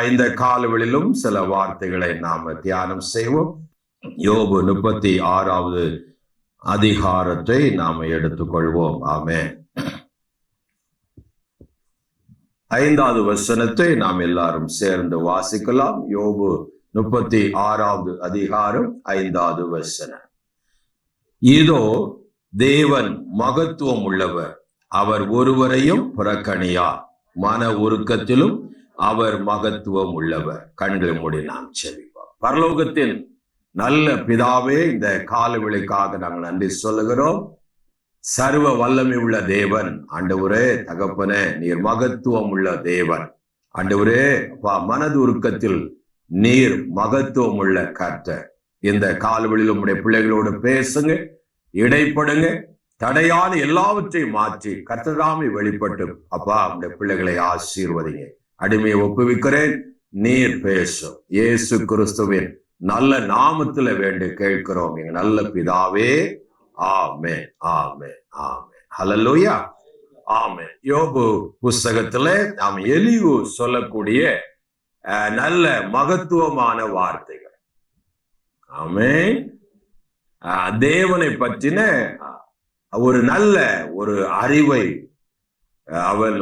இந்த காலவெளியிலும் சில வார்த்தைகளை நாம தியானம் செய்வோம். யோபு 36வது அதிகாரத்தை நாம எடுத்துக்கொள்வோம். ஆமென். 5வது வசனத்தை நாம் எல்லாரும் சேர்ந்து வாசிக்கலாம். யோபு 36வது அதிகாரம் 5வது வசனம். இதோ தேவன் மகத்துவம் உள்ளவர், அவர் ஒருவரையும் புறக்கணியார், மன உருக்கத்திலும் அவர் மகத்துவம் உள்ளவர். கண்களை மூடி நாம் செபிப்போம். பரலோகத்தின் நல்ல பிதாவே, இந்த காலவெளிக்காக நாங்கள் நன்றி சொல்லுகிறோம். சர்வ வல்லமை உள்ள தேவன் ஆண்டவரே, தகப்பனே, நீர் மகத்துவம் உள்ள தேவன் ஆண்டவரே. மனது உருக்கத்தில் நீர் மகத்துவம் உள்ள கர்த்தர். இந்த காலவெளியில் உம்முடைய பிள்ளைகளோடு பேசுங்க, இடைப்படுங்க, தடையான எல்லாவற்றையும் மாற்றி கர்த்தராமை வெளிப்பட்டு அப்பா உடைய பிள்ளைகளை ஆசீர்வதிங்க. அடிமையை ஒப்புவிக்கிறேன், நீர் பேசும். இயேசு கிறிஸ்துவின் நல்ல நாமத்துல வேண்டி கேட்கிறோம் எங்க நல்ல பிதாவே. ஆமென், ஆமென், ஆமென். ஹல்லேலூயா, ஆமென். யோபு புஸ்தகத்துல நாம் எலிகு சொல்லக்கூடிய நல்ல மகத்துவமான வார்த்தைகள். ஆமென். தேவனை பற்றின ஒரு நல்ல ஒரு அறிவை அவன்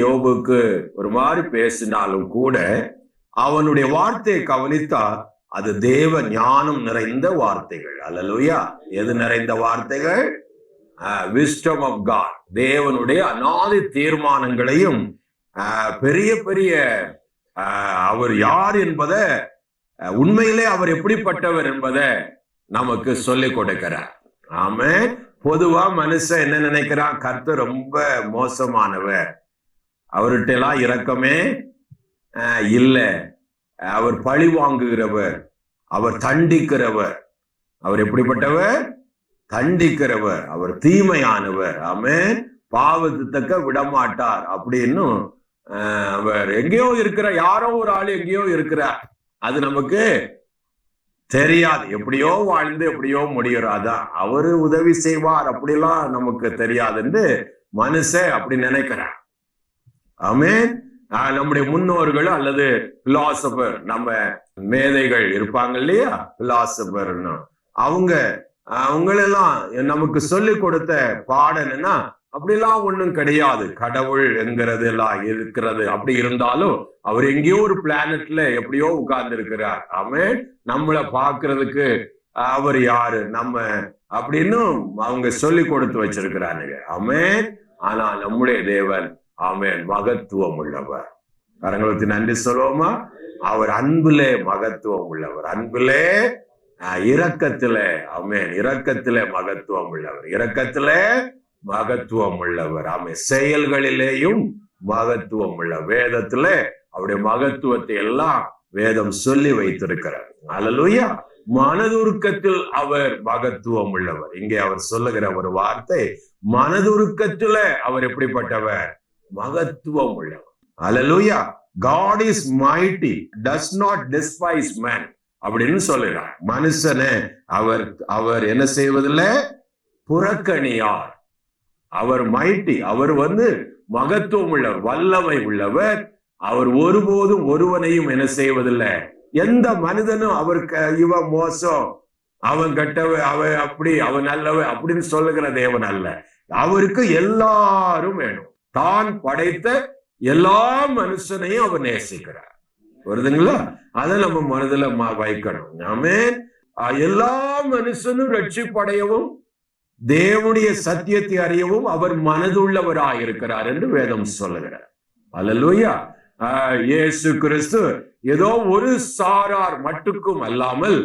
யோபுக்கு ஒரு மாதிரி பேசினாலும் கூட அவனுடைய வார்த்தையை கவனித்தா அது தேவ ஞானம் நிறைந்த வார்த்தைகள். அல்லேலூயா. எது நிறைந்த வார்த்தைகள்? Wisdom of God. தேவனுடைய அநாதி தீர்மானங்களையும் பெரிய பெரிய அவர் யார் என்பதை, உண்மையிலே அவர் எப்படிப்பட்டவர் என்பதை நமக்கு சொல்லிக் கொடுக்கிறார். ஆமென். பொதுவா மனுஷன் என்ன நினைக்கிறான்? கர்த்தர் ரொம்ப மோசமானவர், அவர்கிட்ட எல்லாம் இரக்கமே இல்லை, அவர் பழி வாங்குகிறவர், அவர் தண்டிக்கிறவர். அவர் எப்படிப்பட்டவர்? தண்டிக்கிறவர், அவர் தீமையானவர். ஆமென். பாவத்துக்க விடமாட்டார் அப்படின்னு அவர் எங்கேயோ இருக்கிற யாரோ ஒரு ஆள் எங்கேயோ இருக்கிறார். அது நமக்கு தெரியாது. எப்படியோ வாழ்ந்து எப்படியோ முடியறாதான், அவரு உதவி செய்வார் அப்படிலாம் நமக்கு தெரியாதுன்னு மனுஷன் அப்படி நினைக்கிறான். ஆமென். நம்முடைய முன்னோர்கள் அல்லது பிலாசபர், நம்ம மேதைகள் இருப்பாங்க இல்லையா, பிலாசபர்னு, அவங்களெல்லாம் நமக்கு சொல்லி கொடுத்த பாடம் என்னன்னா, அப்படிலாம் ஒண்ணும் கிடையாது, கடவுள் என்கிறது எல்லாம் இருக்கிறது. அப்படி இருந்தாலும் அவர் எங்கேயோ ஒரு பிளானட்ல எப்படியோ உட்கார்ந்து இருக்கிறார். ஆமென். நம்மளை பாக்குறதுக்கு அவர் யாரு நம்ம அப்படின்னு அவங்க சொல்லி கொடுத்து வச்சிருக்கிறானுங்க. ஆமென். ஆனா நம்முடைய தேவன் ஆமென் மகத்துவம் உள்ளவர். கரங்களுக்கு நன்றி சொல்லுவோமா? அவர் அன்பிலே மகத்துவம் உள்ளவர், அன்பிலே இரக்கத்திலே, ஆமென், இரக்கத்திலே மகத்துவம் உள்ளவர், இரக்கத்திலே மகத்துவம் உள்ளவர். ஆமென். செயல்களிலேயும் மகத்துவம் உள்ள, வேதத்துல அவருடைய மகத்துவத்தை எல்லாம் வேதம் சொல்லி வைத்திருக்கிறார். அல்லேலூயா. மனதுருக்கத்தில் அவர் மகத்துவம் உள்ளவர். இங்கே அவர் சொல்லுகிற ஒரு வார்த்தை, மனதுருக்கத்துல அவர் எப்படிப்பட்டவர்? மகத்துவம் உள்ளவர். அல்லேலூயா. God is mighty, does not despise man அப்படின்னு சொல்லுகிறார். மனுஷனை அவர் என்ன செய்வதில்லை? புறக்கணியார். அவர் மைட்டி, அவர் மகத்துவம் உள்ளவர், வல்லமை உள்ளவர். அவர் ஒருபோதும் ஒருவனையும் என்ன செய்வதில்லை. எந்த மனிதனும் அவருக்கு இவன் மோசம், அவன் கெட்டவன், அவன் அப்படி, அவன் நல்லவன் அப்படின்னு சொல்லுகிற தேவன் அல்ல. அவருக்கு எல்லாரும் வேணும். தான் படைத்த எல்லா மனுஷனையும் அவர் நேசிக்கிறார். வருதுங்களா? அதை நம்ம மனதுல வைக்கணும். ஆமென். எல்லா மனுஷனும் ரட்சிப்படையவும் தேவனுடைய சத்தியத்தை அறியவும் அவர் மனதுள்ளவராயிருக்கிறார் என்று வேதம் சொல்லுகிறார். அல்லேலூயா. இயேசு கிறிஸ்து ஏதோ ஒரு சாரார் மட்டுக்கும் அல்லாமல்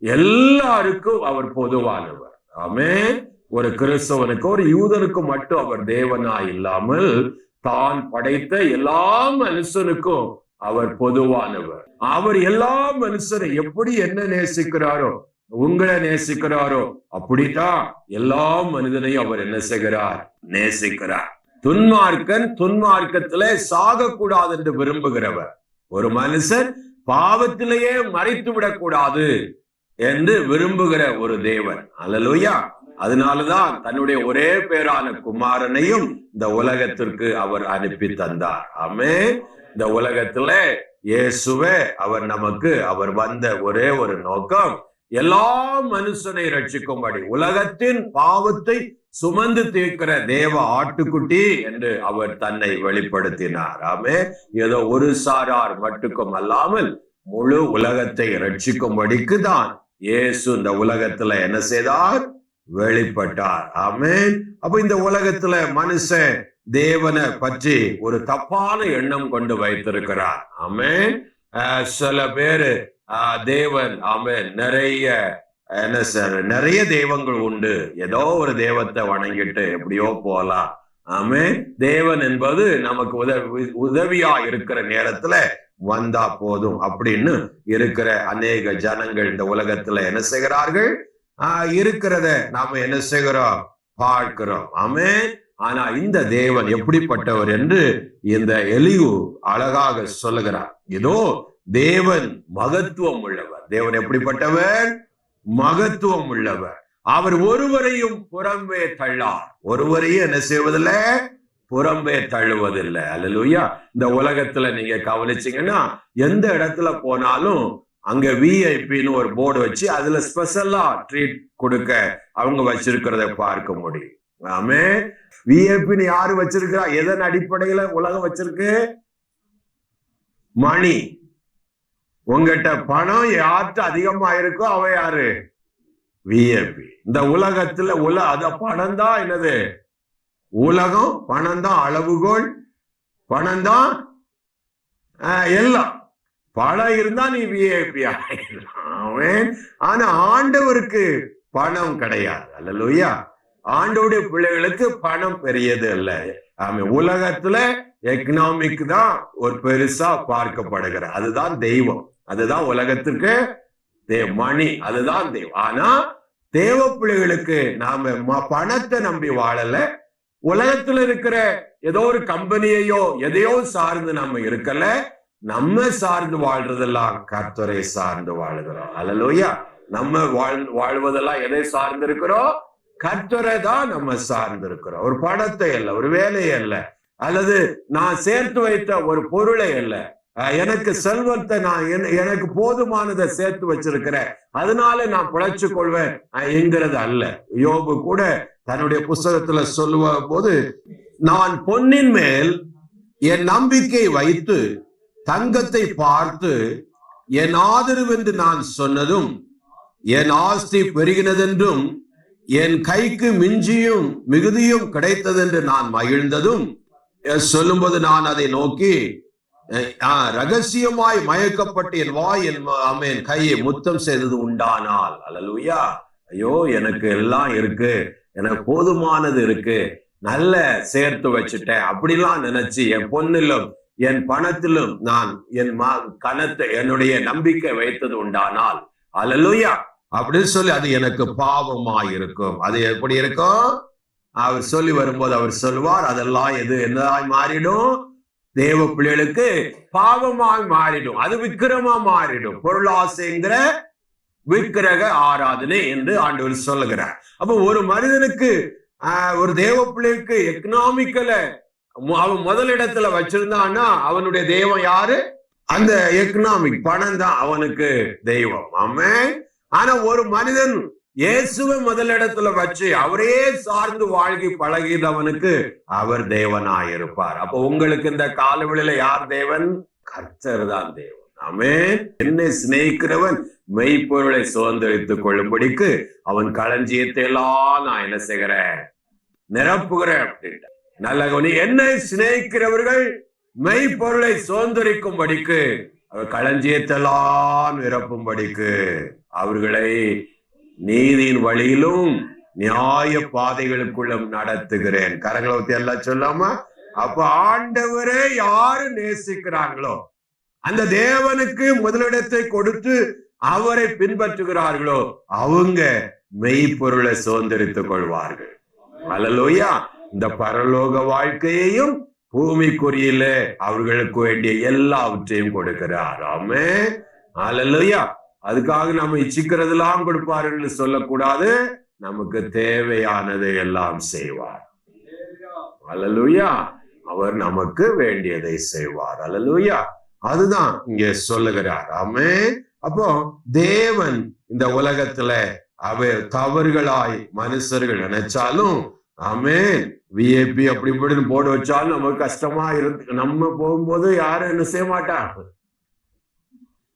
எல்லாருக்கும் அவர் பொதுவானவர். ஆமென். ஒரு கிறிஸ்தவனுக்கு, ஒரு யூதனுக்கு மட்டும் அவர் தேவனா இல்லாமல் தான் படைத்த எல்லா மனுஷனுக்கும் அவர் பொதுவானவர். அவர் எல்லா மனுஷரை எப்படி என்ன நேசிக்கிறாரோ, உங்களை நேசிக்கிறாரோ, அப்படித்தான் எல்லா மனிதனையும் அவர் என்ன செய்கிறார்? நேசிக்கிறார். துன்மார்க்கன் துன்மார்க்கத்திலே சாகக்கூடாது என்று விரும்புகிறவர். ஒரு மனுஷன் பாவத்திலேயே மறைத்து விடக்கூடாது என்று விரும்புகிற ஒரு தேவன். அல்லேலூயா. அதனாலதான் தன்னுடைய ஒரே பேரான குமாரனையும் இந்த உலகத்திற்கு அவர் அனுப்பி தந்தார். ஆமென். இந்த உலகத்துல இயேசுவே அவர் நமக்கு அவர் வந்த ஒரே ஒரு நோக்கம் எல்லா மனுஷனை ரட்சிக்கும்படி, உலகத்தின் பாவத்தை சுமந்து தீர்க்கிற தேவ ஆட்டுக்குட்டி என்று அவர் தன்னை வெளிப்படுத்தினார். ஆமே, ஏதோ ஒரு சாரார் மட்டுக்கும் அல்லாமல் முழு உலகத்தை ரட்சிக்கும்படிக்கு தான் இயேசு இந்த உலகத்துல என்ன செய்தார்? வெளிப்பட்டார். ஆமென். அப்ப இந்த உலகத்துல மனுஷன் தேவனை பற்றி ஒரு தப்பான எண்ணம் கொண்டு வைத்திருக்கிறார். ஆமென். சில பேரு தேவன் ஆமென் நிறைய என்ன சார் நிறைய தெய்வங்கள் உண்டு, ஏதோ ஒரு தெய்வத்தை வணங்கிட்டு எப்படியோ போலாம். ஆமென். தேவன் என்பது நமக்கு உதவியா இருக்கிற நேரத்துல வந்தா போதும் அப்படின்னு இருக்கிற அநேக ஜனங்கள் இந்த உலகத்துல என்ன செய்கிறார்கள்? இருக்கிறத நாம என்ன செய்கிறோம்? பார்க்கிறோம். ஆமென். ஆனா இந்த தேவன் எப்படிப்பட்டவர் என்று இந்த எலியு அழகாக சொல்லுகிறார். இதோ தேவன் மகத்துவம் உள்ளவர். தேவன் எப்படிப்பட்டவர்? மகத்துவம் உள்ளவர். அவர் ஒருவரையும் புறம்பே தள்ளார். ஒருவரையும் என்ன செய்வதில்லை? புறம்பே தள்ளுவதில்லை. அல்லேலூயா. இந்த உலகத்துல நீங்க கவனிச்சீங்கன்னா எந்த இடத்துல போனாலும் அங்க விஐபின்னு ஒரு போர்டு வச்சு அதுல ஸ்பெஷலா ட்ரீட் கொடுக்க அவங்க வச்சிருக்கிறத பார்க்க முடியும். ஆமே. விஐபின்னு யாரு வச்சிருக்கிறா? எதன் அடிப்படையில உலகம் வச்சிருக்கு? மணி. உங்ககிட்ட பணம் யார்கிட்ட அதிகமா இருக்கோ அவ யாரு? விஐபி. இந்த உலகத்துல அத பணம் தான் என்னது? உலகம். பணம் தான் அளவுகோல். பணம் தான் எல்லாம். பணம் இருந்தா நீ விஐபி ஆயிடலாம். ஆனா ஆண்டவருக்கு பணம் கிடையாது. அல்லேலூயா. ஆண்டவருடைய பிள்ளைகளுக்கு பணம் பெரியது அல்ல. உலகத்துல எக்கனாமிக் தான் ஒரு பெருசா பார்க்கப்படுகிற, அதுதான் தெய்வம், அதுதான் உலகத்துக்கு மணி, அதுதான் தெய்வம். ஆனா தேவ பிள்ளைகளுக்கு நாம பணத்தை நம்பி வாழல. உலகத்துல இருக்கிற ஏதோ ஒரு கம்பெனியையோ எதையோ சார்ந்து நம்ம இருக்கல. நம்ம சார்ந்து வாழ்றதெல்லாம் கர்த்தரை சார்ந்து வாழுகிறோம். அல்லேலூயா. நம்ம வாழ்வதெல்லாம் எதை சார்ந்து இருக்கிறோம்? கர்த்தரை தான் நம்ம சார்ந்து இருக்கிறோம். ஒரு பணத்தை அல்ல, ஒரு வேலையை அல்ல, அல்லது நான் சேர்த்து வைத்த ஒரு பொருளை அல்ல. எனக்கு செல்வத்தை நான் எனக்கு போதுமானதை சேர்த்து வச்சிருக்கிறேன், அதனால நான் பிழைச்சு கொள்வேன் என்கிறது அல்ல. யோபு கூட தன்னுடைய புஸ்தகத்துல சொல்லுவ போது, நான் பொன்னின் மேல் என் நம்பிக்கை வைத்து தங்கத்தை பார்த்து என் ஆதரவு என்று நான் சொன்னதும், என் ஆஸ்தி பெருகினதென்றும் என் கைக்கு மிஞ்சியும் மிகுதியும் கிடைத்ததென்று நான் மகிழ்ந்ததும் சொல்லும்போது, நான் அதை நோக்கி ரகசியமாய் மயக்கப்பட்டு என் வாய் என் கையை முத்தம் செய்தது உண்டானால். அல்லேலூயா. ஐயோ, எனக்கு எல்லாம் இருக்கு, எனக்கு போதுமானது இருக்கு, நல்ல சேர்த்து வச்சுட்டேன் அப்படிலாம் நினைச்சு என் பொண்ணிலும் என் பணத்திலும் நான் என் கணத்தை என்னுடைய நம்பிக்கை வைத்தது உண்டானால், அல்லேலூயா, அப்படின்னு சொல்லி அது எனக்கு பாவமாய் இருக்கும். அது எப்படி இருக்கும்? அவர் சொல்லி வரும்போது அவர் சொல்வார், அதெல்லாம் என்னதாய் மாறிடும்? தேவ பிள்ளைகளுக்கு பாவமாய் மாறிடும். அது விக்கிரமா மாறிடும். பொருளாசைங்கிற விக்கிரக ஆராதனை என்று ஆண்டவர் சொல்லுகிறார். அப்ப ஒரு மனிதனுக்கு ஒரு தேவ பிள்ளைக்கு எக்கனாமிக்கல அவன் முதலிடத்துல வச்சிருந்தான்னா அவனுடைய தெய்வம் யாரு? அந்த எக்கனாமிக் பணம் தான் அவனுக்கு தெய்வம். ஆமென். ஆனா ஒரு மனிதன் இயேசுவை முதலிடத்துல வச்சு அவரே சார்ந்து வாழ்க்கை பழகினவனுக்கு அவர் தேவனாயிருப்பார். அப்ப உங்களுக்கு இந்த காலவெளியில யார் தேவன்? கர்த்தர் தான் தேவன். ஆமென். என்னை சிநேகிக்கிறவன் மெய்ப்பொருளை சுதந்திரித்துக் கொள்ளும்படிக்கு அவன் களஞ்சியத்தை எல்லாம் நான் என்ன செய்கிறேன்? நிரப்புகிறேன் அப்படின்ட்டு. நல்ல கவனி. என்னை சிநேகிக்கிறவர்கள் மெய்ப்பொருளை சுதந்திரிக்கும்படிக்கு அவர் களஞ்சியத்தெல்லாம் நிரப்பும்படிக்கு அவர்களை நீதியின் வழியிலும் நியாய பாதைகளுக்குள்ளும் நடத்துகிறேன். கரங்களை ஊத்தி எல்லாம் சொல்லாம. அப்ப ஆண்டவரே யாரு நேசிக்கிறாங்களோ, அந்த தேவனுக்கு முதலிடத்தை கொடுத்து அவரை பின்பற்றுகிறார்களோ அவங்க மெய்ப்பொருளை சுதந்திரித்துக் கொள்வார்கள். அல்லேலூயா. இந்த பரலோக வாழ்க்கையையும் பூமிக்குரியில அவர்களுக்கு வேண்டிய எல்லாவற்றையும் கொடுக்கிறார். ஆமென். அல்லேலூயா. அதுக்காக நம்ம இச்சிக்கிறதெல்லாம் கொடுப்பார்கள் சொல்லக்கூடாது. நமக்கு தேவையானதை எல்லாம் செய்வார். அல்லேலூயா. அவர் நமக்கு வேண்டியதை செய்வார். அல்லேலூயா. அதுதான் இங்கே சொல்லுகிறார். ஆமென். அப்போ தேவன் இந்த உலகத்துல தவறுகளாய் மனுஷர்கள் நினைச்சாலும், ஆமென், விஐபி அப்படி இப்படின்னு போர்டு வச்சாலும் நமக்கு கஷ்டமா இருந்து நம்ம போகும்போது யாரும் என்ன செய்ய மாட்டாங்க.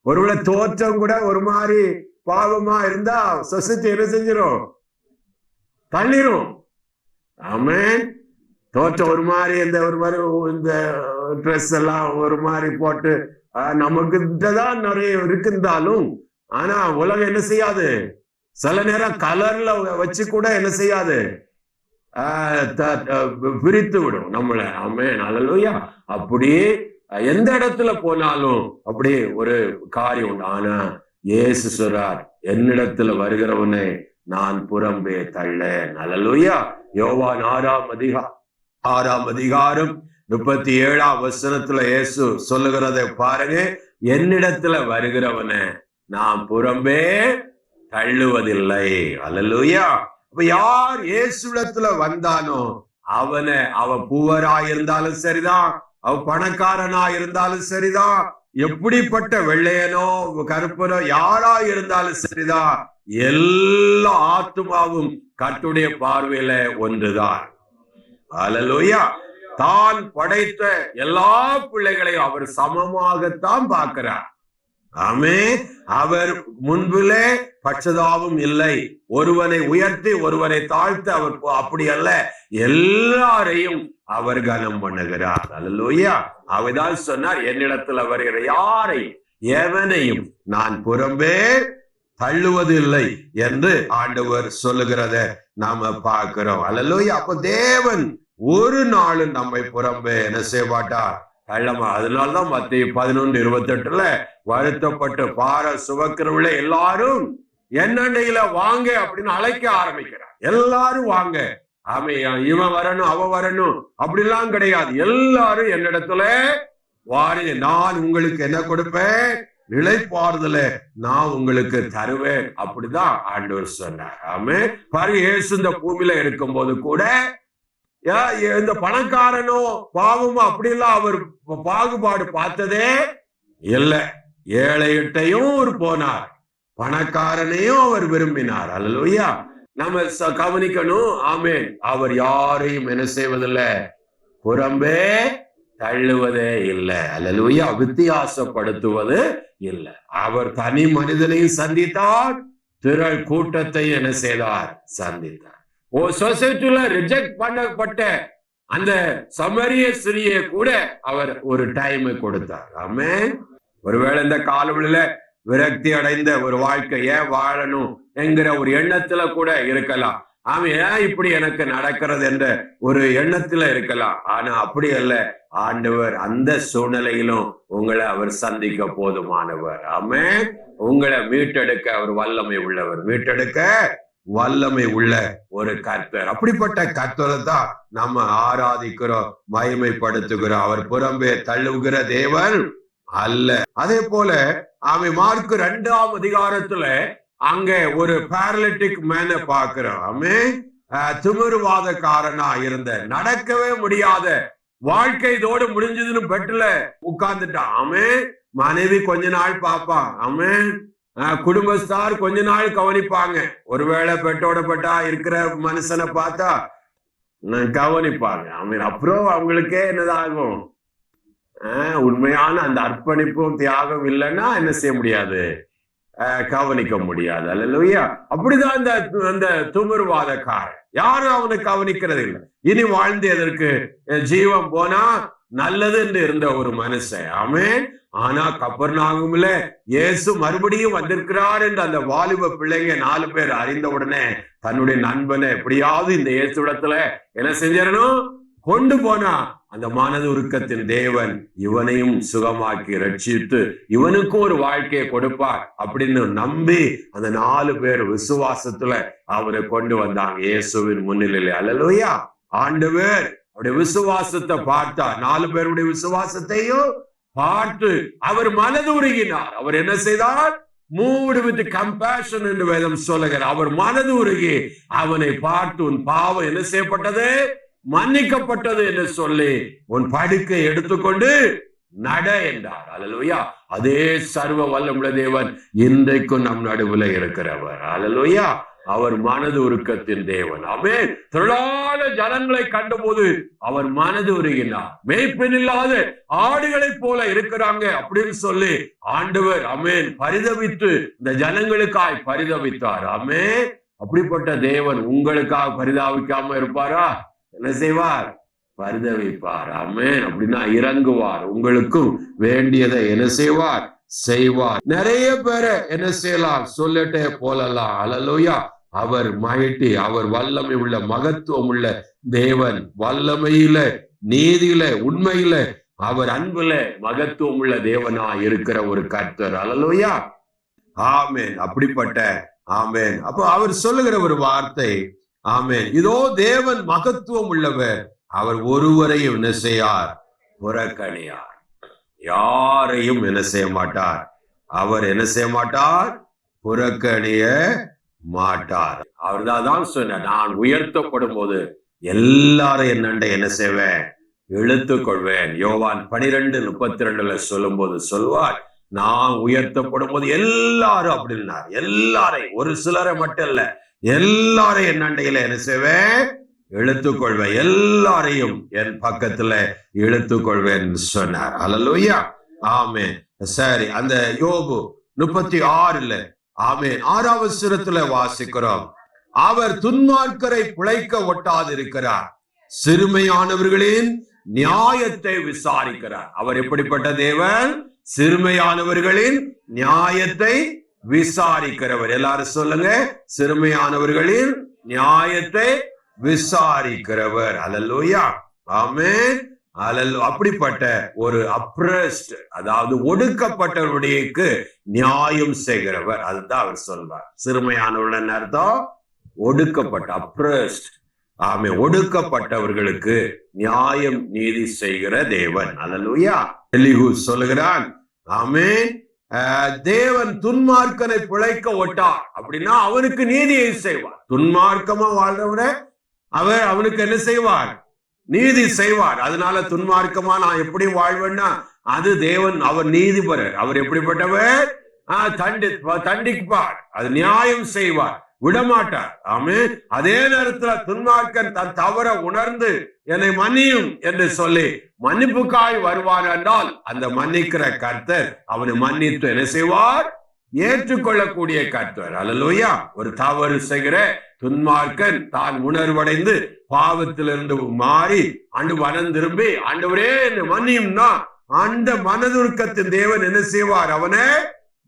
ஒருவேளை தோற்றம் கூட ஒரு மாதிரி பாவமா இருந்தா சொசைட்டி என்ன செஞ்சிடும்? தள்ளிரும். ஆமென். தோற்றம் ஒரு மாதிரி இந்த ட்ரெஸ் எல்லாம் ஒரு மாதிரி போட்டு நமக்கு தான் நிறைய இருக்குந்தாலும், ஆனா உலகம் என்ன செய்யாது, சில நேரம் கலர்ல வச்சு கூட என்ன செய்யாது, பிரித்து விடும் நம்மள. ஆமென். அல்லேலூயா. அப்படியே எந்த இடத்துல போனாலும் அப்படி ஒரு காரியம் உண்டு. ஆனா இயேசு சொல்றார், என்னிடத்துல வருகிறவனை நான் புறம்பே தள்ள. அல்லேலூயா. யோவான் 6ஆம் அதிகாரம் 37ஆம் வசனத்துல இயேசு சொல்லுகிறதை பாருங்க. என்னிடத்துல வருகிறவனை நான் புறம்பே தள்ளுவதில்லை. அல்லேலூயா. அப்ப யார் இயேசுவிடத்துல வந்தானோ அவன் பூவராயிருந்தாலும் சரிதான், அவன் பணக்காரனா இருந்தாலும் சரிதான், எப்படிப்பட்ட வெள்ளையனோ கருப்பனோ யாரா இருந்தாலும் சரிதான், எல்லா ஆத்துமாவும் கர்த்தருடைய பார்வையில ஒன்றுதான். அல்லேலூயா. தான் படைத்த எல்லா பிள்ளைகளையும் அவர் சமமாகத்தான் பார்க்கிறார். ஆமென். அவர் முன்பிலே பட்சதாபம் இல்லை. ஒருவனை உயர்த்தி ஒருவனை தாழ்த்த அவர் அப்படி அல்ல, எல்லாரையும் அவர் கனம் பண்ணுகிறார். அல்லேலூயா. அவர்தான் சொன்னார், என்னிடத்துல வருகிற யாரையும் எவனையும் நான் புறம்பே தள்ளுவதில்லை என்று ஆண்டவர் சொல்லுகிறத நாம பார்க்கிறோம். அல்லேலூயா. அப்ப தேவன் ஒரு நாளும் நம்மை புறம்பே என்ன செய்வாட்டார்? தள்ளமா. அதனால்தான் மத்தேயு 11:28 வருத்தப்பட்டு பார சுமக்கிறவர்களே எல்லாரும் என்னண்டையில வாங்க அப்படின்னு அழைக்க ஆரம்பிக்கிறார். எல்லாரும் வாங்க. இவன் வரணும் அவன் வரணும் அப்படிலாம் கிடையாது. எல்லாரும் என்னிடத்துல வாருங்க, நான் உங்களுக்கு என்ன கொடுப்பேன்? இளைப்பாறுதல நான் உங்களுக்கு தருவேன். அப்படிதான் ஆண்டவர் சொன்னார். ஆமென். பாருங்க, இயேசு இந்த பூமியில இருக்கும் போது கூட இந்த பணக்காரனோ பாவமோ அப்படிலாம் அவர் பாகுபாடு பார்த்ததே இல்லை. ஏழையிட்டையும் அவர் போனார், பணக்காரனையும் அவர் விரும்பினார். அல்லேலூயா. நம்ம கவனிக்கணும். ஆமென். அவர் யாரையும் என்ன செய்வதில்லை, புறம்பே தள்ளுவதே இல்லை. அல்லேலூயா. வித்தியாசப்படுத்துவது இல்லை. அவர் தனி மனிதனையும் சந்தித்தார், திரள் கூட்டத்தை என்ன செய்தார்? சந்தித்தார். சொசைட்டில ரிஜெக்ட் பண்ணப்பட்ட அந்த சமரிய ஸ்திரியை கூட அவர் ஒரு டைம் கொடுத்தார். ஆமென். ஒருவேளை இந்த காலவெளியில விரக்தி அடைந்த ஒரு வாழ்க்கைய வாழணும் என்கிற ஒரு எண்ணத்துல கூட இருக்கலாம். ஆமா, ஏன் இப்படி எனக்கு நடக்கிறது என்ற ஒரு எண்ணத்துல இருக்கலாம். ஆனா அப்படி அல்ல. ஆண்டவர் அந்த சூழ்நிலையிலும் உங்களை அவர் சந்திக்க போதுமானவர். ஆமென். உங்களை மீட்டெடுக்க அவர் வல்லமை உள்ளவர், மீட்டெடுக்க வல்லமை உள்ள ஒரு கர்த்தர். அப்படிப்பட்ட கர்த்தரை தான் நம்ம ஆராதிக்கிறோம், மகிமைப்படுத்துகிறோம். அவர் புறம்பே தள்ளுகிற தேவன் அல்ல. அதே போல மார்க் 2ஆம் அதிகாரத்துல அங்க ஒரு பாரலிட்டிக் மேனை பார்க்கிறோம். திமிர்வாதக்காரனா இருந்த, நடக்கவே முடியாத, வாழ்க்கை இதோடு முடிஞ்சதுன்னு பெட்ல உட்கார்ந்துட்டான். மனைவி கொஞ்ச நாள் பார்ப்பான். குடும்பஸ்தார் கொஞ்ச நாள் கவனிப்பாங்க. ஒருவேளை பெட்டோட பெட்டா இருக்கிற மனுஷனை பார்த்தா கவனிப்பாங்க. அப்புறம் அவங்களுக்கே என்னதாகும்? உண்மையான அந்த அர்ப்பணிப்பும் தியாகம் இல்லைன்னா என்ன செய்ய முடியாது? கவனிக்க முடியாது. அல்லேலூயா. அப்படிதான் அந்த துமிர்வாதக்காரன், யாரும் அவனை கவனிக்கிறது இல்லை. இனி வாழ்ந்து எதற்கு, ஜீவன் போனா நல்லது என்று இருந்த ஒரு மனுஷன். ஆமென். ஆனா கப்பர்நாகும்ல இயேசு மறுபடியும் வந்திருக்கிறார் என்று அந்த வாலிப பிள்ளைங்க 4 பேர் அறிந்த உடனே தன்னுடைய நண்பனை எப்படியாவது இந்த இயேசு இடத்துல என்ன செஞ்சிடணும், கொண்டு போனா அந்த மனது உருக்கத்தின் தேவன் இவனையும் சுகமாக்கி ரட்சித்து இவனுக்கும் ஒரு வாழ்க்கையை கொடுப்பார் அப்படின்னு நம்பி அந்த 4 பேர் விசுவாசத்துல அவரை கொண்டு வந்தாங்க இயேசுவின் முன்னிலையில. அல்லேலூயா. ஆண்டவர் அவருடைய விசுவாசத்தை பார்த்தார். 4 பேருடைய விசுவாசத்தையும் பார்த்து அவர் மனது உருகினார். அவர் என்ன செய்தார்? moved with compassion என்று வேதம் சொல்லுகிறார். அவர் மனது உருகி அவனை பார்த்து, உன் பாவம் என்ன செய்யப்பட்டது? மன்னிக்கப்பட்டது என்று சொல்லி உன் படுக்கை எடுத்துக்கொண்டு நட என்றார். அல்லேலூயா. அதே சர்வ வல்லமுள்ள தேவன் இன்றைக்கும் நம் நடுவில் இருக்கிறவர். அல்லேலூயா. அவர் மனது உருக்கத்தின் தேவன். ஆமென். திரளான ஜனங்களை கண்டபோது அவர் மனது உருகினார். மேய்ப்பன் இல்லாத ஆடுகளைப் போல இருக்கிறாங்க அப்படின்னு சொல்லி ஆண்டவர் ஆமென் பரிதவித்து இந்த ஜனங்களுக்காய் பரிதவித்தார். ஆமென். அப்படிப்பட்ட தேவன் உங்களுக்காக பரிதாபிக்காம இருப்பாரா? என்ன செய்வார்? பரிதவிப்பார். ஆமென். அப்படின்னா இறங்குவார். உங்களுக்கும் வேண்டியதை என்ன செய்வார்? செய்வார். நிறைய பேரை என்ன செய்யலாம்? சொல்லிட்டே போலலாம். அல்லேலூயா. அவர் மைட்டி, அவர் வல்லமை உள்ள மகத்துவம் உள்ள தேவன். வல்லமையில, நீதியில, உண்மையில, அவர் அன்புல மகத்துவம் உள்ள தேவனா இருக்கிற ஒரு கர்த்தர். அல்லேலூயா. ஆமென். அப்படிப்பட்ட ஆமென். அப்போ அவர் சொல்லுகிற ஒரு வார்த்தை ஆமென். இதோ தேவன் மகத்துவம் உள்ளவர், அவர் ஒருவரையும் என்ன செய்யார்? புறக்கணியார். யாரையும் என்ன செய்ய மாட்டார்? அவர் என்ன செய்ய மாட்டார்? புறக்கணிய மாட்டார். அவர் தான் சொன்னார், நான் உயர்த்தப்படும் போது எல்லாரும் என்னண்ட என்ன செய்வேன்? இழுத்துக் கொள்வேன். யோவான் 12:32 சொல்லும் போது சொல்வார், நான் உயர்த்தப்படும் போது எல்லாரும் அப்படின்னார். எல்லாரையும், ஒரு சிலரை மட்டும் இல்ல, எல்லாரையும் என் அண்டையில என்ன செய்வேன்? இழுத்துக் கொள்வேன். எல்லாரையும் என் பக்கத்துல இழுத்துக் கொள்வேன் சொன்னார். அல்லேலூயா. ஆமென். சரி, அந்த யோபு 36 ஆமென் 6வது வசனத்துல வாசிக்கிறோம், அவர் துன்மார்க்கரை பிழைக்க ஒட்டாதிருக்கிறார், சிறுமையானவர்களின் நியாயத்தை விசாரிக்கிறார். அவர் எப்படிப்பட்ட தேவன்? சிறுமையானவர்களின் நியாயத்தை விசாரிக்கிறவர். எல்லாரும் சொல்லுங்க, சிறுமையானவர்களின் நியாயத்தை விசாரிக்கிறவர். அல்லேலூயா. ஆமென். அல்லேலூயா. அப்படிப்பட்ட ஒரு அப்ரஸ்ட், அதாவது ஒடுக்கப்பட்டவர்களுக்கு நியாயம் செய்கிறவர். அதுதான் அவர் சொல்வார். சிறுமையானவர்கள் அர்த்தம் ஒடுக்கப்பட்ட, அப்ரஸ்ட். ஆமென். ஒடுக்கப்பட்டவர்களுக்கு நியாயம் நீதி செய்கிற தேவன். அல்லேலூயா. எலிஹூ சொல்லுகிறான், ஆமென், தேவன் துன்மார்க்கனை பிழைக்க ஒட்டார். அப்படின்னா அவனுக்கு நீதியை செய்வார். துன்மார்க்கமா வாழ்றவரை அவர் அவனுக்கு என்ன செய்வார்? நீதி செய்வார். அதனால துன்மார்க்கமா நான் எப்படி வாழ்வேன்னா அது தேவன், அவர் நீதிபரர். அவர் எப்படிப்பட்டவர்? தண்டிப்பார், அது நியாயம் செய்வார், விடமாட்டார். ஆமென். அதே நேரத்துல துன்மார்க்கன் தன் தவற உணர்ந்து என்னை மன்னியும் என்று சொல்லி மன்னிப்புக்காய் வருவான் என்றால் அந்த மன்னிக்கிற கர்த்தர் அவனை மன்னித்து என்ன செய்வார்? ஏற்றுக்கொள்ளக்கூடிய கர்த்தர். அல்லேலூயா. ஒரு தவறு செய்கிற துன்மார்க்கன் தான் உணர்வடைந்து பாவத்திலிருந்து மாறி ஆண்டு மனம் திரும்பி ஆண்டவரே என்னை மன்னியும்னா அந்த மனதுருக்கத்தின் தேவன் என்ன செய்வார்? அவனை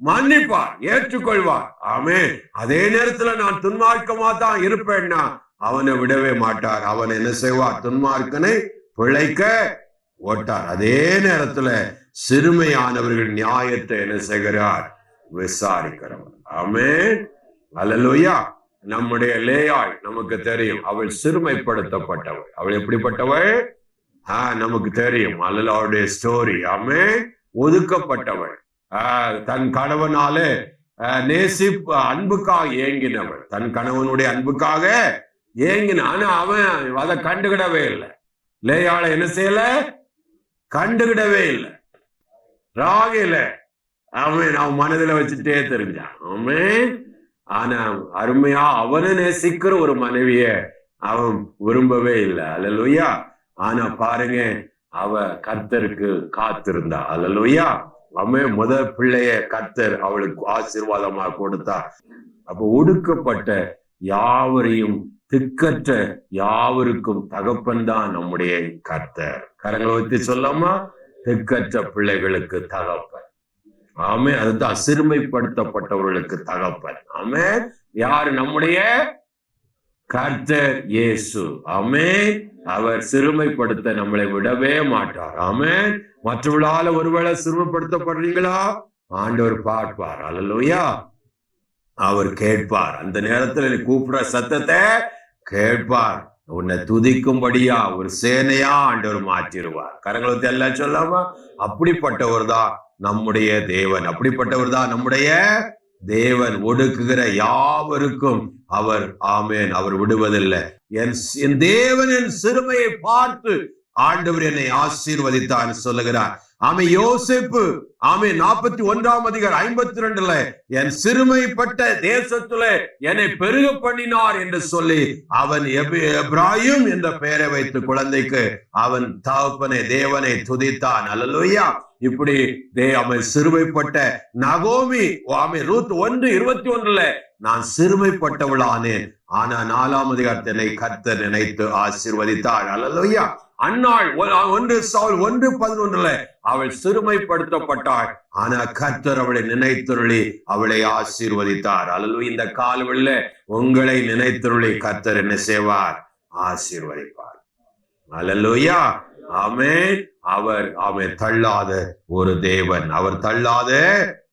மன்னிப்பார், ஏற்றுக்கொள்வார். ஆமென். அதே நேரத்துல நான் துன்மார்க்கமா தான் இருப்பேன்னா அவனை விடவே மாட்டார். அவன் என்ன செய்வார்? துன்மார்க்கனை பிழைக்க ஓட்டார். அதே நேரத்துல சிறுமையானவர்கள் நியாயத்தை என்ன செய்கிறார்? விசாரிக்கிறவர். ஆமென். அல்லேலூயா. நம்முடைய லேயாள் நமக்கு தெரியும், அவள் சிறுமைப்படுத்தப்பட்டவள். அவள் எப்படிப்பட்டவள்? நமக்கு தெரியும். அவளுடைய ஸ்டோரி. ஆமென். ஒதுக்கப்பட்டவள், தன் கணவனாலே நேசிப்பு அன்புக்காக ஏங்கினவள், தன் கணவனுடைய அன்புக்காக ஏங்கின. ஆனா அவன் அதை கண்டுகிடவே இல்லை. லேயாளை என்ன செய்யல? கண்டுகிடவே இல்லை. ராகில அவன் மனதில் வச்சுட்டே தெரிஞ்சான். அவன் ஆனா அருமையா அவனை நேசிக்கிற ஒரு மனைவிய அவன் விரும்பவே இல்லை. அல்லேலூயா. ஆனா பாருங்க, அவ கர்த்தருக்கு காத்திருந்தா. அல்லேலூயா. அவன் முதல் பிள்ளைய கர்த்தர் அவளுக்கு ஆசீர்வாதமா கொடுத்தார். அப்ப ஒடுக்கப்பட்ட யாவரையும், திக்கற்ற யாவருக்கும் தகப்பன் தான் நம்முடைய கர்த்தர். கரங்களை வைத்து சொல்லாமா? திக்கற்ற பிள்ளைகளுக்கு தகப்பன். ஆமென். அதுதான் சிறுமைப்படுத்தப்பட்டவர்களுக்கு தகப்பன். ஆமென். யாரு? நம்முடைய கர்த்தர் இயேசு. ஆமென். அவர் சிறுமைப்படுத்த நம்மளை விடவே மாட்டார். ஆமென். மற்றவர்களால ஒருவேளை சிறுமைப்படுத்தப்படுறீங்களா? ஆண்டவர் பார்ப்பார். அல்லேலூயா. அவர் கேட்பார். அந்த நேரத்துல நீ கூப்பிடுற சத்தத்தை கேட்பார். உன்னை துதிக்கும்படியா ஒரு சேனையா ஆண்டவர் மாற்றிடுவார். கரங்களை எல்லாம் சொல்லாமா? அப்படிப்பட்டவர் தான் நம்முடைய தேவன். அப்படிப்பட்டவர் தான் நம்முடைய தேவன். ஒடுக்குகிற யாவருக்கும் அவர் ஆமென் அவர் விடுவதில்லை. என் தேவன் என் சிறுமையை பார்த்து ஆண்டவர் என்னை ஆசீர்வதித்தார் சொல்லுகிறார். ஆமே யோசேப்பு, ஆமே 41ஆம் அதிகாரம் 52ல என் சிறுமைப்பட்ட தேசத்துல என்னை பெருக பண்ணினார் என்று சொல்லி அவன் எப்ராயிம் என்ற பெயரை வைத்து குழந்தைக்கு அவன் தகப்பனை தேவனை துதித்தான். அல்லேலூயா. இப்படி அவன் சிறுமைப்பட்ட நகோமி, ஆமே ரூத் 1:21 நான் சிறுமைப்பட்டவளானேன், ஆனா 4ஆம் அதிகாரத்தினை கர்த்தர் நினைத்து ஆசீர்வதித்தாள். அல்லேலூயா. அன்னாள் 1 சாமுவேல் 1:11 அவள் சிறுமைப்படுத்தப்பட்டாள், ஆனா கர்த்தர் அவளை நினைத்தருளி அவளை ஆசீர்வதித்தார். அல்லேலூயா. இந்த காலவெளியில உங்களை நினைத்தருளி கர்த்தர் என்ன செய்வார்? ஆசீர்வதிப்பார். அல்லேலூயா. ஆமென். அவர் தள்ளாத ஒரு தேவன், அவர் தள்ளாத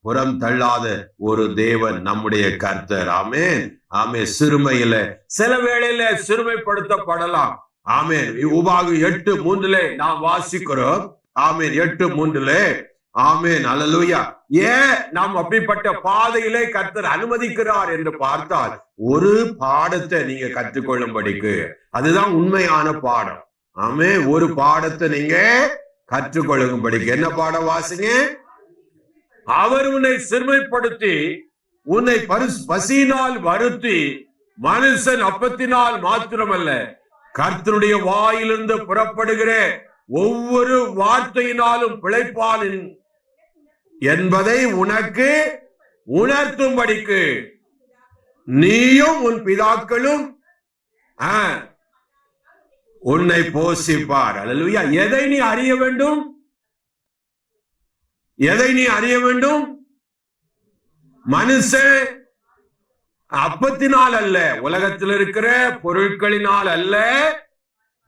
புறம் தள்ளாத ஒரு தேவன் நம்முடைய கர்த்தர். ஆமென். ஆமென். சிறுமையில சில வேளையில சிறுமைப்படுத்தப்படலாம். ஆமென். உபாகு 8:3 நாம் வாசிக்கிறோம். ஆமென். 8:3 ஆமென். அல்லேலூயா. ஏன் நாம் அப்படிப்பட்ட பாதையிலே கர்த்தர் அனுமதிக்கிறார் என்று பார்த்தால் ஒரு பாடத்தை நீங்க கற்றுக்கொள்ளும்படிக்கு, அதுதான் உண்மையான பாடம். ஆமே, ஒரு பாடத்தை நீங்க கற்றுக்கொள்ளும்படிக்கு. என்ன பாடம் வாசிங்க? அவர் உன்னை சிறுமைப்படுத்தி உன்னை பசியினால் வருத்தி மனுஷன் அப்பத்தினால் மாத்திரமல்ல கர்த்தருடைய வாயிலிருந்து புறப்படுகிற ஒவ்வொரு வார்த்தையினாலும் பிழைப்பான் என்பதை உனக்கு உணர்த்தும்படிக்கு நீயும் உன் பிதாக்களும் உன்னை போஷிப்பார். அல்லேலூயா. எதை நீ அறிய வேண்டும்? எதை நீ அறிய வேண்டும்? மனுஷன் அப்பத்தினால் அல்ல, உலகத்தில் இருக்கிற பொருட்களினால் அல்ல,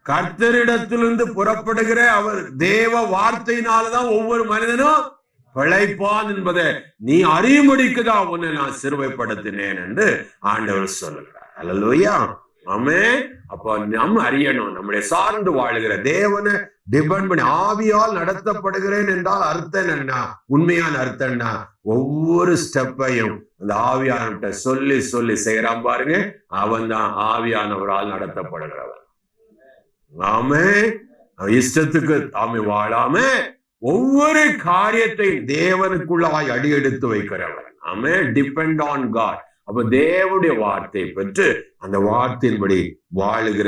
கர்த்தரிடத்திலிருந்து புறப்படுகிற அவர் தேவ வார்த்தையினால்தான் ஒவ்வொரு மனிதனும் பிழைப்பான் என்பதை நீ அறியும்படிக்குதான் உன்னை நான் சிறுமைப்படுத்தினேன் என்று ஆண்டவர் சொல்லுகிறார். அல்லேலூயா. ஆமென். அப்ப நம்ம அறியணும், நம்முடைய சார்ந்து வாழுகிற தேவனை டிபெண்ட் பண்ணி ஆவியால் நடத்தப்படுகிறேன் என்றால் அர்த்தம் என்ன? உண்மையான அர்த்தம் என்ன? ஒவ்வொரு ஸ்டெப்பையும் அந்த ஆவியானவர்கிட்ட சொல்லி சொல்லி செய்யறான் பாருங்க, அவன் தான் ஆவியானவரால் நடத்தப்படுகிறவன். ஆமென். இஷ்டத்துக்கு ஆமை வாழாம ஒவ்வொரு காரியத்தை தேவனுக்குள்ளாய் அடியெடுத்து வைக்கிறவன். ஆமென். Depend on God. அப்ப தேவனுடைய வார்த்தையை பெற்று அந்த வார்த்தையின்படி வாழுகிற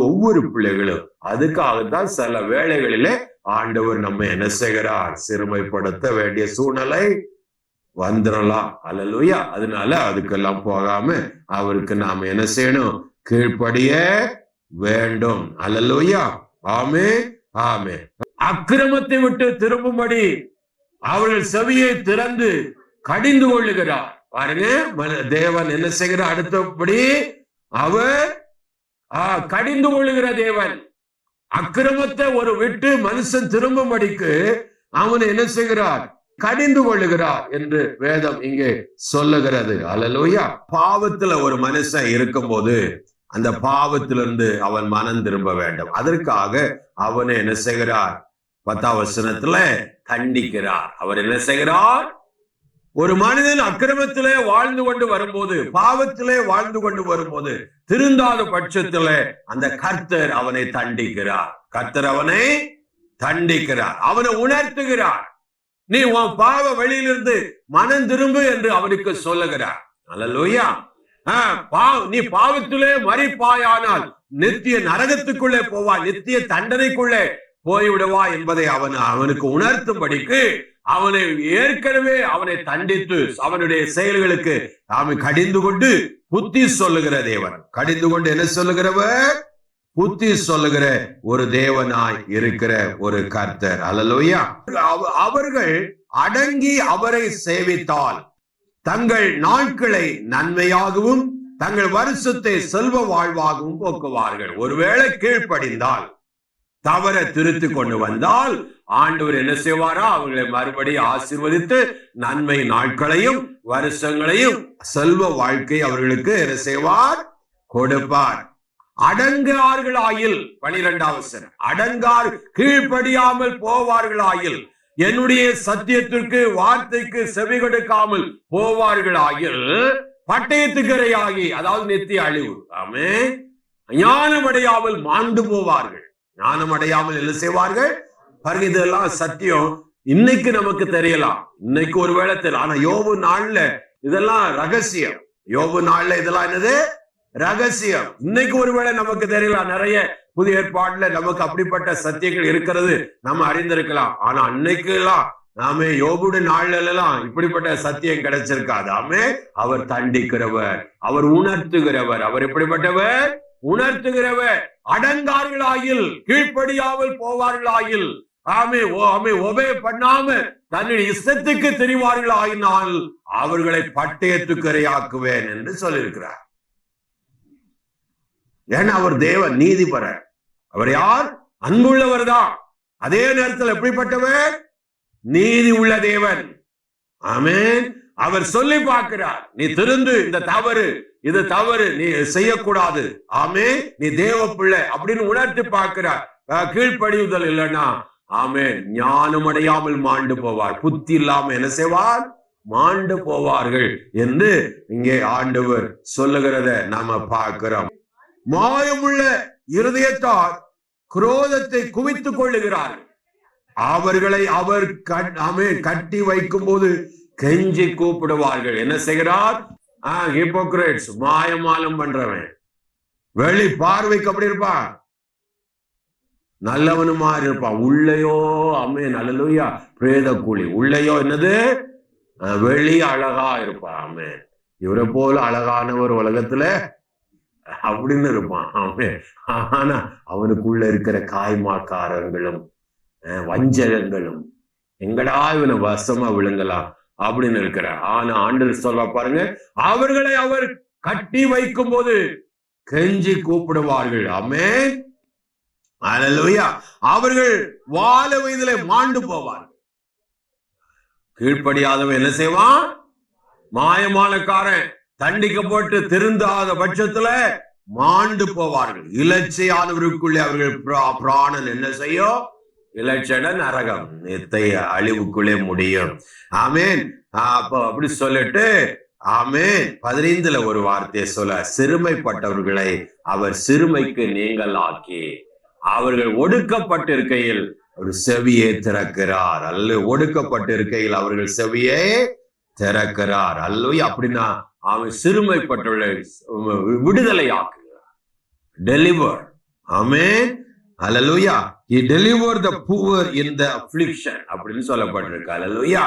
ஒவ்வொரு பிள்ளைகளும், அதுக்காகத்தான் சில வேளைகளிலே ஆண்டவர் நம்ம என்ன செய்கிறார்? சிறுமைப்படுத்த வேண்டிய சூழ்நிலை வந்துடலாம். அல்லேலூயா. அதனால அதுக்கெல்லாம் போகாம அவருக்கு நாம என்ன செய்யணும்? கீழ்ப்படிய வேண்டும். அல்லேலூயா. ஆமென். ஆமென். அக்கிரமத்தை விட்டு திரும்பும்படி அவர்கள் செவியை திறந்து கடிந்து கொள்ளுகிறார். பாருங்க, தேவன் என்ன செய்கிறார்? அடுத்தபடி அவர் கடிந்து கொள்ளுகிற தேவன். அக்கிரமத்தை ஒரு விட்டு மனுஷன் திரும்பும்படிக்கு அவன் என்ன செய்கிறார்? கடிந்து கொள்ளுகிறார் என்று வேதம் இங்கே சொல்லுகிறது. அல்லேலூயா. பாவத்துல ஒரு மனுஷன் இருக்கும்போது அந்த பாவத்திலிருந்து அவன் மனம் திரும்ப வேண்டும். அதற்காக அவனை என்ன செய்கிறார்? 10ஆம் வசனத்துல கண்டிக்கிறார். அவர் என்ன செய்கிறார்? ஒரு மனிதன் அக்கிரமத்திலே வாழ்ந்து கொண்டு வரும்போது, பாவத்திலே வாழ்ந்து கொண்டு வரும்போது, திருந்தாத பட்சத்திலே அந்த கர்த்தர் அவனை தண்டிக்கிறார். கர்த்தர் அவனை தண்டிக்கிறார், அவனை உணர்த்துகிறார். நீ உன் பாவ வழியிலிருந்து மனம் திரும்பு என்று அவனுக்கு சொல்லுகிறார். அல்லேலூயா. நீ பாவத்திலே மரிப்பாயானால் நித்திய நரகத்துக்குள்ளே போவாய், நித்திய தண்டனைக்குள்ளே போய்விடுவா என்பதை அவனுக்கு உணர்த்தும்படிக்கு அவனை ஏற்கனவே அவனை தண்டித்து அவனுடைய செயல்களுக்கு அவன் கடிந்து கொண்டு புத்தி சொல்லுகிற தேவன். கடிந்து கொண்டு என்ன சொல்லுகிறவர்? புத்தி சொல்லுகிற ஒரு தேவனாய் இருக்கிற ஒரு கர்த்தர். அல்லேலூயா. அவர்கள் அடங்கி அவரை சேவித்தால் தங்கள் நாட்களை நன்மையாகவும் தங்கள் வருஷத்தை செல்வ வாழ்வாகவும் போக்குவார்கள். ஒருவேளை கீழ்ப்படிந்தால், தவற திருத்தி கொண்டு வந்தால் ஆண்டவர் என்ன செய்வாரா? அவர்களை மறுபடியும் ஆசீர்வதித்து நன்மை நாட்களையும் வருஷங்களையும் செல்வ வாழ்க்கை அவர்களுக்கு என்ன செய்வார்? கொடுப்பார். அடங்கார்களாயில் 12ஆம் வசனம், அடங்கார் கீழ்ப்படியாமல் போவார்களாயில், என்னுடைய சத்தியத்திற்கு வார்த்தைக்கு செவி கொடுக்காமல் போவார்களாயில் பட்டயத்துக்கரையாகி, அதாவது நித்திய அழிவு, ஆமென், ஞானமடையாமல் மாண்டு போவார்கள். ஞானம் அடையாமல் என்ன செய்வார்கள் பாருங்க. இதெல்லாம் சத்தியம். இன்னைக்கு நமக்கு தெரியலாம், இன்னைக்கு ஒருவேளை தெரியல. ஆனா யோபு நாள்ல இதெல்லாம் ரகசியம். யோபு நாள்ல இதெல்லாம் என்னது ரகசியம். இன்னைக்கு ஒருவேளை நமக்கு தெரியலாம். நிறைய புதிய ஏற்பாடுல நமக்கு அப்படிப்பட்ட சத்தியங்கள் இருக்கிறது நம்ம அறிந்திருக்கலாம். ஆனா அன்னைக்கு எல்லாம் நாம யோபுடைய நாள்ல எல்லாம் இப்படிப்பட்ட சத்தியம் கிடைச்சிருக்காது. ஆமே, அவர் தண்டிக்கிறவர், அவர் உணர்த்துகிறவர். அவர் எப்படிப்பட்டவர்? உணர்த்துகிறவர். அடங்கார்களாயில், கீழ்ப்படியாமல் போவார்களாயில், ஆமே ஒபே பண்ணாம தன்னுடைய இஷ்டத்துக்கு தெரிவார்கள் ஆயினால் அவர்களை பட்டயத்துக்கு இரையாக்குவேன் என்று சொல்லியிருக்கிறார். ஏன்னா அவர் தேவன், நீதிபரர். அவர் யார்? அன்புள்ளவர் தான். அதே நேரத்தில் எப்படிப்பட்டவர்? நீதி உள்ள தேவன். ஆமென். அவர் சொல்லி பார்க்கிறார், நீ திருந்து, இந்த தவறு, இது தவறு, நீ செய்யக்கூடாது. ஆமே, நீ தேவ பிள்ளை அப்படின்னு உணர்த்தி பார்க்கிறார். கீழ்ப்படியுதல் இல்லைன்னா ஆமே ஞானம் அடையாமல் மாண்டு போவார். புத்தி இல்லாம என்ன செய்வார்? மாண்டு போவார்கள் என்று இங்கே ஆண்டவர் சொல்லுகிறத நாம பார்க்கிறோம். மாயமுள்ள இருதயத்தார் குரோதத்தை குவித்துக் கொள்ளுகிறார்கள். அவர்களை அவர் கட்டி வைக்கும் போது கெஞ்சி கூப்பிடுவார்கள். என்ன செய்கிறார்? ஹிப்போக்ரேட்ஸ், மாயமாலம் பண்றவன். வெளி பார்வைக்கு அப்படி இருப்பான், நல்லவனுமா இருப்பான். உள்ளையோ அமேன் அல்லேலூயா பிரேத கூலி. உள்ளையோ என்னது? வெளி அழகா இருப்பான். ஆமென். இவரை போல அழகானவர் உலகத்துல அப்படின்னு இருப்பான். ஆமென். ஆனா அவனுக்குள்ள இருக்கிற காய்மாக்காரங்களும் வஞ்சகங்களும் எங்கடா இவனை வசமா விழுங்கலாம் அப்படின்னு இருக்கிறார். ஆனா ஆண்டவர் சொல்ல பாருங்க, அவர்களை அவர் கட்டி வைக்கும் போது கெஞ்சி கூப்பிடுவார்கள். ஆமென். அல்லேலூயா. அவர்கள் வாழ வயதிலே மாண்டு போவார்கள். கீழ்ப்படியாதவன் என்ன செய்வான்? மாயமானக்காரன் தண்டிக்கப்பட்டு திருந்தாத பட்சத்துல மாண்டு போவார்கள். இலச்சையானவருக்குள்ளே அவர்கள் பிராணன் என்ன செய்யும்? இலட்சண நரகம், நித்திய அழிவுக்குள்ளே முடியும். ஆமேன். அப்ப அப்படி சொல்லிட்டு ஆமேன் 15 ஒரு வார்த்தையை சொல்ல, சிறுமைப்பட்டவர்களை அவர் சிறுமைக்கு நீங்கள் ஆக்கி, அவர்கள் ஒடுக்கப்பட்டிருக்கையில் ஒரு செவியை திறக்கிறார். ஒடுக்கப்பட்டிருக்கையில் அவர்கள் செவியை திறக்கிறார். அல்லையா? அப்படின்னா அவன் சிறுமைப்பட்டவர்களை விடுதலை ஆக்குகிறார். டெலிவர். ஆமென். அல்லேலூயா. He delivered the poor in the affliction அப்படின்னு சொல்லப்பட்டிருக்கு. அல்லேலூயா.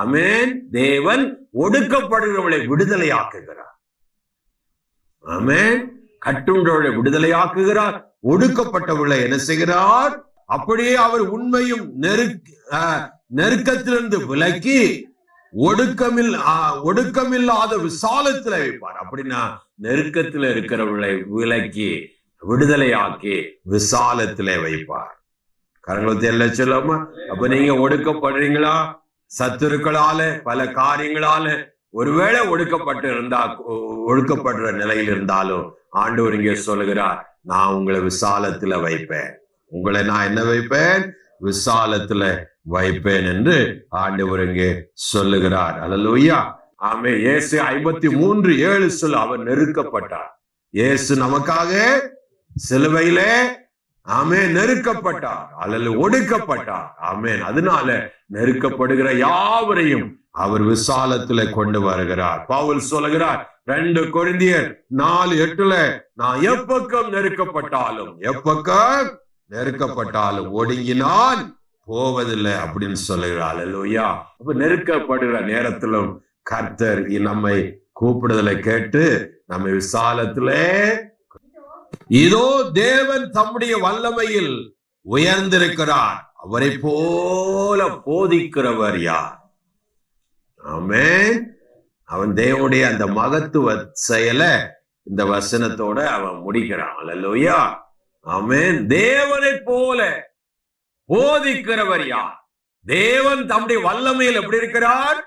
ஆமென். தேவன் ஒடுக்கப்படுகிறவர்களை விடுதலை ஆக்குகிறார். ஆமென். கட்டுண்டவர்களை விடுதலை ஆக்குகிறார். ஒடுக்கப்பட்டவர்களை என்ன செய்கிறார்? அப்படியே அவர் உண்மையும் நெருக்கத்திலிருந்து விலக்கி ஒடுக்கமில்லாத விசாலத்துல வைப்பார். அப்படின்னா நெருக்கத்துல இருக்கிறவர்களை விலக்கி விடுதலையாக்கி விசாலத்திலே வைப்பார். கரங்களை எல்லாம் சொல்லாம. அப்ப நீங்க ஒடுக்கப்படுறீங்களா? சத்துருக்களால, பல காரியங்களால ஒருவேளை ஒடுக்கப்படுற நிலையில் இருந்தாலும் ஆண்டவர் இங்கே சொல்லுகிறார், நான் உங்களை விசாலத்துல வைப்பேன். உங்களை நான் என்ன வைப்பேன்? விசாலத்துல வைப்பேன் என்று ஆண்டவர் இங்கே சொல்லுகிறார். அல்லேலூயா. ஆமே. இயேசு 53:7 சொல்ல, அவர் நெருக்கப்பட்டார். இயேசு நமக்காக சிலுவையிலே ஆமென் நெருக்கப்பட்டார். அல்லது ஒடுக்கப்பட்டார். ஆமென். அதனால நெருக்கப்படுகிற யாவரையும் அவர் விசாலத்துல கொண்டு வருகிறார். பவுல் சொல்லுகிறார் 2 கொரிந்தியர் 4:8, நான் எப்பக்கம் நெருக்கப்பட்டாலும் ஒடுங்கினால் போவதில்லை அப்படின்னு சொல்லுகிறார். அல்லேலூயா. அப்ப நெருக்கப்படுகிற நேரத்திலும் கர்த்தர் நம்மை கூப்பிடுதலை கேட்டு நம்மை விசாலத்திலே, இதோ தேவன் தம்முடைய வல்லமையில் உயர்ந்திருக்கிறார், அவரை போல போதிக்கிறவர் யார்? ஆமென். அவன் தேவனுடைய அந்த மகத்துவ செயலை இந்த வசனத்தோட அவன் முடிக்கிறான். அல்லேலூயா. ஆமென். தேவனை போல போதிக்கிறவர் யார்? தேவன் தம்முடைய வல்லமையில் எப்படி இருக்கிறார்?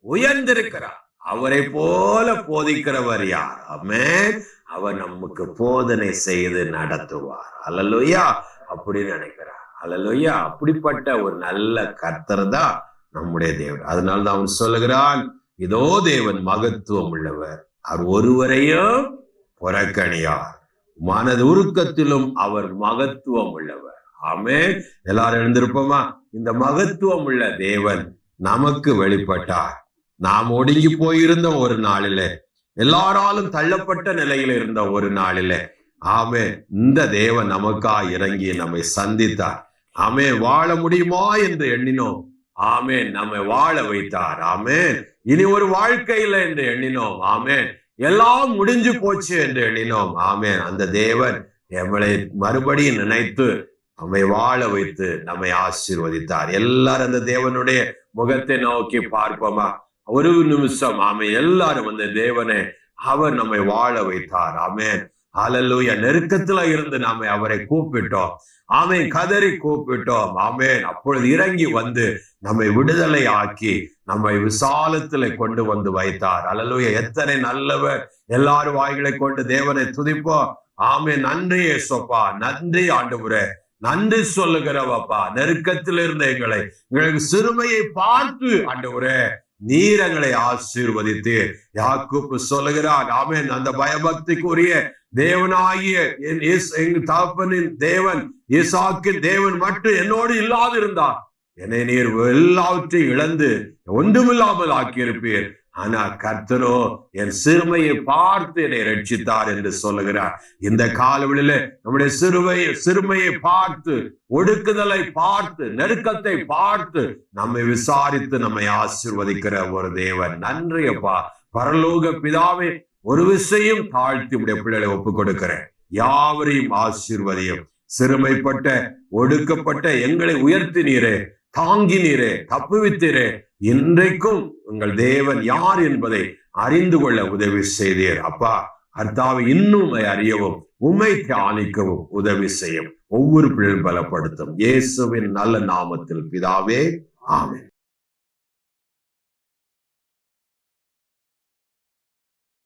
உயர்ந்திருக்கிறார். அவரை போல போதிக்கிறவர் யார்? ஆமென். அவர் நமக்கு போதனை செய்து நடத்துவார். அல்லேலூயா. அப்படி நினைக்கிறார். அல்லேலூயா. அப்படிப்பட்ட ஒரு நல்ல கர்த்தர் தான் நம்முடைய தேவன். அதனால்தான் அவன் சொல்லுகிறான், இதோ தேவன் மகத்துவம் உள்ளவர், அவர் ஒருவரையும் புறக்கணியார், மனது உருக்கத்திலும் அவர் மகத்துவம் உள்ளவர். ஆமென். எல்லாரும் எழுந்திருப்போமா? இந்த மகத்துவம் உள்ள தேவன் நமக்கு வெளிப்பட்டார். நாம் ஒடுங்கி போயிருந்த ஒரு நாளிலே, எல்லாராலும் தள்ளப்பட்ட நிலையில இருந்த ஒரு நாளிலே, ஆமென், இந்த தேவன் நமக்காக இறங்கி நம்மை சந்தித்தார். ஆமென். வாழ முடியுமா என்று எண்ணினோம். ஆமென். நம்மை வாழ வைத்தார். ஆமென். இனி ஒரு வாழ்க்கையில என்று எண்ணினோம். ஆமென். எல்லாம் முடிஞ்சு போச்சு என்று எண்ணினோம். ஆமென். அந்த தேவன் நம்மளை மறுபடியும் நினைத்து நம்மை வாழ வைத்து நம்மை ஆசீர்வதித்தார். எல்லாரும் அந்த தேவனுடைய முகத்தை நோக்கி பார்ப்போமா? ஒரு நிமிஷம். ஆமென். எல்லாரும் அந்த தேவனை, அவர் நம்மை வாழ வைத்தார். ஆமென். ஹல்லேலூயா. நெருக்கத்துல இருந்து நாம அவரை கூப்பிட்டோம். ஆமென். கதறி கூப்பிட்டோம். ஆமென். அப்பொழுது இறங்கி வந்து நம்மை விடுதலை ஆக்கி நம்மை விசாலத்துல கொண்டு வந்து வைத்தார். ஹல்லேலூயா. எத்தனை நல்லவர்! எல்லாரும் வாய்களை கொண்டு தேவனை துதிப்போம். ஆமென். நன்றி இயேசுப்பா, நன்றி ஆண்டவரே, நன்றி சொல்லுகிறவப்பா. நெருக்கத்தில் இருந்த எங்களுக்கு சிறுமையை பார்த்து ஆண்டவரே நீர் எங்களை ஆசீர்வதித்து, யாக்கோபு சொல்லுகிறார். ஆமென். அந்த பயபக்திக்குரிய தேவனாகிய எங்கள் தகப்பனின் தேவன், ஈசாக்கின் தேவன் மட்டும் என்னோடு இல்லாது இருந்தார், என்னை நீர் எல்லாவற்றையும் இழந்து ஒன்றுமில்லாமல் ஆக்கியிருப்பீர். ஆனா கர்த்தரோ என் சிறுமையை பார்த்து என்னை ரட்சித்தார் என்று சொல்லுகிறார். இந்த காலவெளியில நம்முடைய சிறுமையை பார்த்து, ஒடுக்குதலை பார்த்து, நெருக்கத்தை பார்த்து நம்மை விசாரித்து நம்மை ஆசீர்வதிக்கிற ஒரு தேவன். நன்றி அப்பா. பரலோக பிதாவே, ஒரு விஷயம் தாழ்த்தி உடைய பிள்ளைகளை ஒப்புக் கொடுக்கிறேன். யாவரையும் ஆசீர்வதியும். சிறுமைப்பட்ட, ஒடுக்கப்பட்ட எங்களை உயர்த்தினீரே, தாங்கினீரே, தப்புவித்தீரே. இன்றைக்கும் உங்கள் தேவன் யார் என்பதை அறிந்து கொள்ள உதவி செய்தீர் அப்பா. கர்த்தாவை இன்னும் அறியவும், உம்மை தியானிக்கவும் உதவி செய்யும். ஒவ்வொரு பிள்ளையும் பலப்படுத்தும். இயேசுவின் நல்ல நாமத்தில் பிதாவே, ஆமென்.